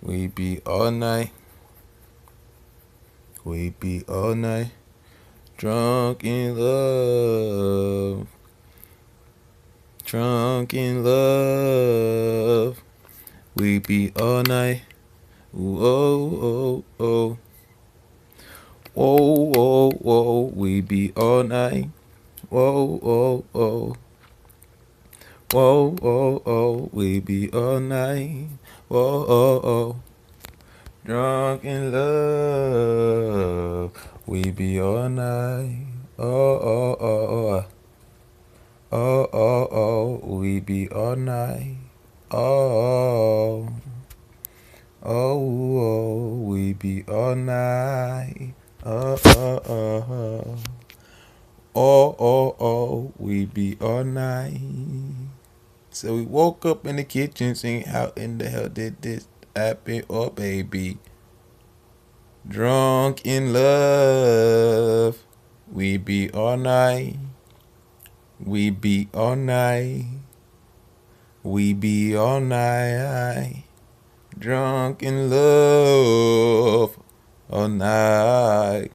We be all night. We be all night. Drunk in love. Drunk in love. We be all night. Ooh, oh, oh, oh. Whoa, whoa, whoa. We be all night. Whoa, whoa, whoa. Whoa, whoa, whoa. We be all night. Whoa, oh, oh. Drunk in love, we be all night. Oh, oh, oh, oh. Oh, oh, oh, we be all night. Oh, oh, oh, we be all night. Oh, oh, oh, oh. Oh, oh, oh, we be all night. So we woke up in the kitchen saying, how in the hell did this happen? Oh, baby. Drunk in love, we be all night. We be all night. We be all night. Drunk in love all night.